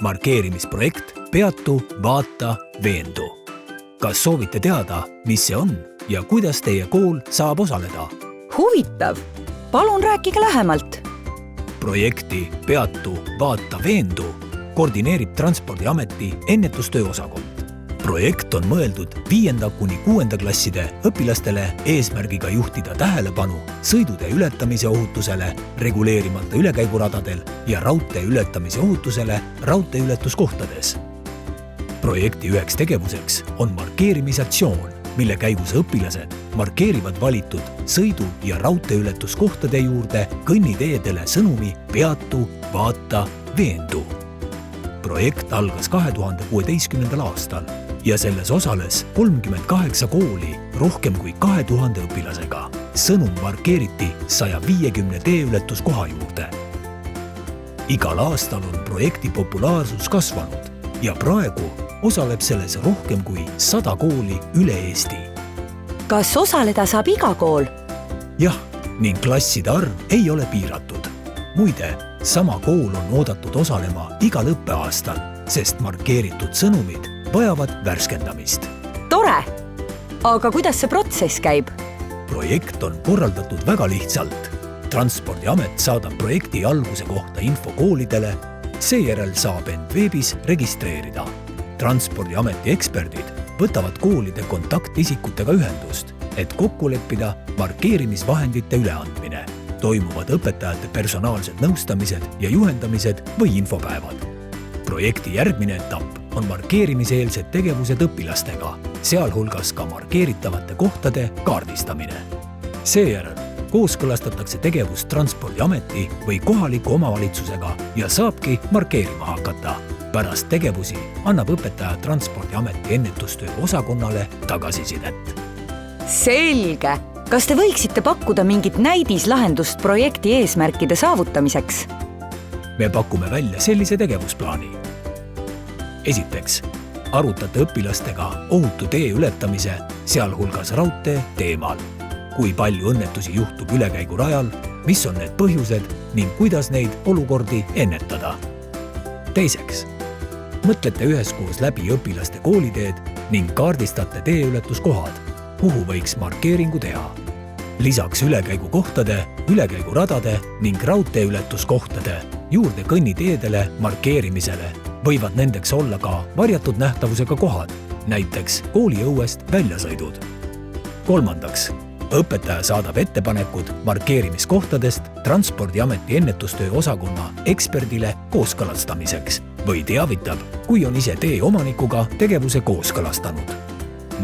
markeerimisprojekt Peatu, vaata, veendu. Kas soovite teada, mis see on ja kuidas teie kool saab osaleda? Huvitav! Palun rääkige lähemalt. Projekti Peatu, vaata, veendu koordineerib Transpordiameti ennetustöö osakond. Projekt on mõeldud 5. kuni 6. klasside õpilastele eesmärgiga juhtida tähelepanu sõidutee ületamise ohutusele reguleerimata ülekäiguradadel ja raudtee ületamise ohutusele raudteeületuskohtades. Projekti üheks tegevuseks on markeerimisaktsioon, mille käigus õpilased markeerivad valitud sõidu- ja raudteeületuskohtade juurde kõnniteedele sõnumi Peatu, vaata, veendu. Projekt algas 2016. aastal ja selles osales 38 kooli rohkem kui 2000 õpilasega. Sõnum markeeriti 150 teeületuskoha juurde. Igal aastal on projekti populaarsus kasvanud ja praegu osaleb selles rohkem kui 100 kooli üle Eesti. Kas osaleda saab iga kool? Jah, ning klasside arv ei ole piiratud. Muide, sama kool on oodatud osalema igal õppeaastal, sest markeeritud sõnumid vajavad värskendamist. Tore! Aga kuidas see protsess käib? Projekt on korraldatud väga lihtsalt. Transpordiamet saadab projekti alguse kohta info koolidele, seejärel saab end veebis registreerida. Transpordiameti eksperdid võtavad koolide kontaktisikutega ühendust, et kokku leppida markeerimisvahendite üleandmine. Toimuvad õpetajate personaalsed nõustamised ja juhendamised või infopäevad. Projekti järgmine etapp on markeerimiseelsed tegevused õpilastega, sealhulgas ka markeeritavate kohtade kaardistamine. Seejärel kooskõlastatakse tegevus Transpordiameti või kohaliku omavalitsusega ja saabki markeerima hakata. Pärast tegevusi annab õpetaja Transpordiameti ennetustöö osakonnale tagasisidet. Selge! Kas te võiksite pakkuda mingit näidislahendust projekti eesmärkide saavutamiseks? Me pakume välja sellise tegevusplaani. Esiteks, arutate õpilastega ohutu tee ületamise, sealhulgas raudtee teemal. Kui palju õnnetusi juhtub ülekäigu rajal, mis on need põhjused ning kuidas neid olukordi ennetada. Teiseks, mõtlete üheskoos läbi õpilaste kooliteed ning kaardistate teeületuskohad, kuhu võiks markeeringu teha. Lisaks ülekäigukohtade, ülekäiguradade ning raudteeületuskohtade juurde kõnniteedele markeerimisele võivad nendeks olla ka varjatud nähtavusega kohad, näiteks kooliõuest väljasõidud. Kolmandaks, õpetaja saadab ettepanekud markeerimiskohtadest Transpordiameti ennetustöö osakonna eksperdile kooskõlastamiseks või teavitab, kui on ise tee omanikuga tegevuse kooskõlastanud.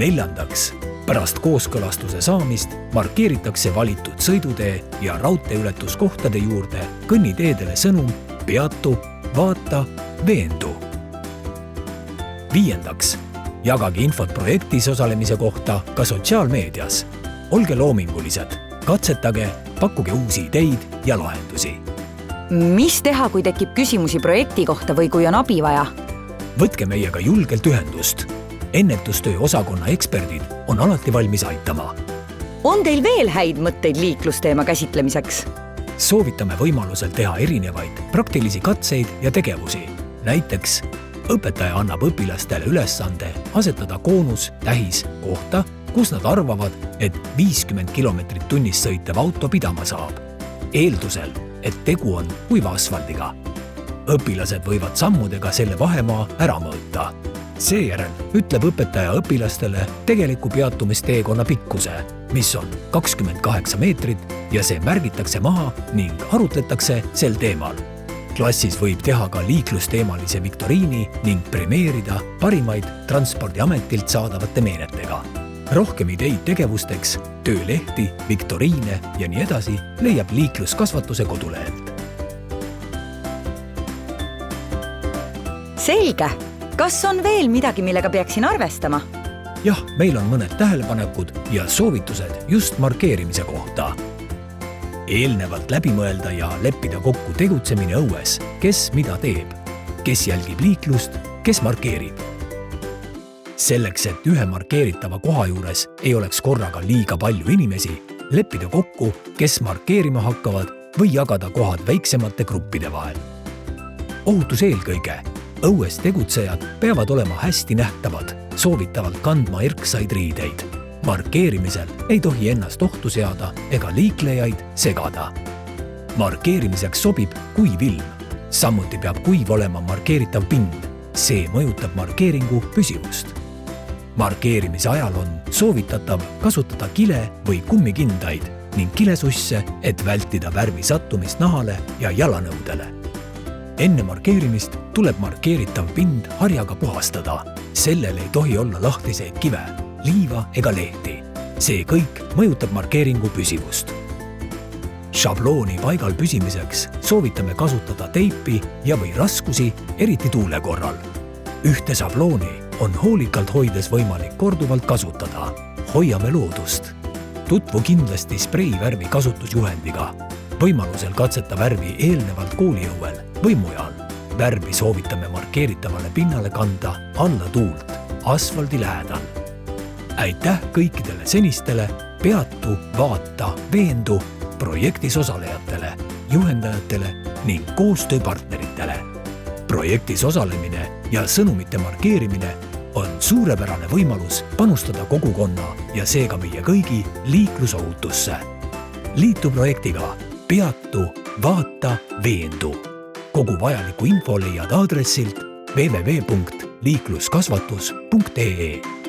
Neljandaks, pärast kooskõlastuse saamist markeeritakse valitud sõidutee ja raudteeületuskohtade juurde kõnniteedele sõnum Peatu, vaata, veendu. Viiendaks, jagage infot projektis osalemise kohta ka sotsiaalmeedias. Olge loomingulised, katsetage, pakkuge uusi ideid ja lahendusi. Mis teha, kui tekib küsimusi projekti kohta või kui on abi vaja? Võtke meiega julgelt ühendust. Ennetustöö osakonna eksperdid on alati valmis aitama. On teil veel häid mõtteid liiklusteema käsitlemiseks? Soovitame võimalusel teha erinevaid praktilisi katseid ja tegevusi. Näiteks õpetaja annab õpilastele ülesande asetada koonus tähis kohta, kus nad arvavad, et 50 kilomeetrit tunnis sõitev auto pidama saab. Eeldusel, et tegu on kuiva asfaldiga. Õpilased võivad sammudega selle vahemaa ära mõõta. Seejärel ütleb õpetaja õpilastele tegeliku peatumisteekonna pikkuse, mis on 28 meetrit ja see märgitakse maha ning arutletakse sel teemal. Klassis võib teha ka liiklusteemalise viktoriini ning premeerida parimaid Transpordiametilt saadavate meenetega. Rohkem ideid tegevusteks, töölehti, viktoriine ja nii edasi leiab liikluskasvatuse kodulehelt. Selge! Kas on veel midagi, millega peaksin arvestama? Jah, meil on mõned tähelepanekud ja soovitused just markeerimise kohta. Eelnevalt läbi mõelda ja leppida kokku tegutsemine õues, kes mida teeb, kes jälgib liiklust, kes markeerib. Selleks, et ühe markeeritava koha juures ei oleks korraga liiga palju inimesi, leppida kokku, kes markeerima hakkavad või jagada kohad väiksemate gruppide vahel. Ohutus eelkõige. õues tegutsejad peavad olema hästi nähtavad, soovitavalt kandma erksaid riideid. Markeerimisel ei tohi ennast ohtu seada ega liiklejaid segada. Markeerimiseks sobib kuiv ilm. Samuti peab kuiv olema markeeritav pind. See mõjutab markeeringu püsivust. Markeerimise ajal on soovitatav kasutada kile või kummikindaid ning kilesusse, et vältida värvi sattumist nahale ja jalanõudele. Enne markeerimist tuleb markeeritav pind harjaga puhastada. Sellel ei tohi olla lahtiseid kive, liiva ega lehti. See kõik mõjutab markeeringu püsivust. Šablooni paigal püsimiseks soovitame kasutada teipi ja või raskusi, eriti tuule korral. Ühte šablooni on hoolikalt hoides võimalik korduvalt kasutada. Hoiame loodust. Tutvu kindlasti spreivärvi kasutusjuhendiga. Võimalusel katseta värvi eelnevalt kooliõuel või mujal. Värvi soovitame markeeritavale pinnale kanda alla tuult, asfaldi lähedal. Aitäh kõikidele senistele Peatu, vaata, veendu projektis osalejatele, juhendajatele ning koostööpartneritele. Projektis osalemine ja sõnumite markeerimine on suurepärane võimalus panustada kogukonna ja seega meie kõigi liiklusohutusse. Liitu projektiga Peatu, vaata, veendu. Kogu vajaliku info leiad aadressilt www.liikluskasvatus.ee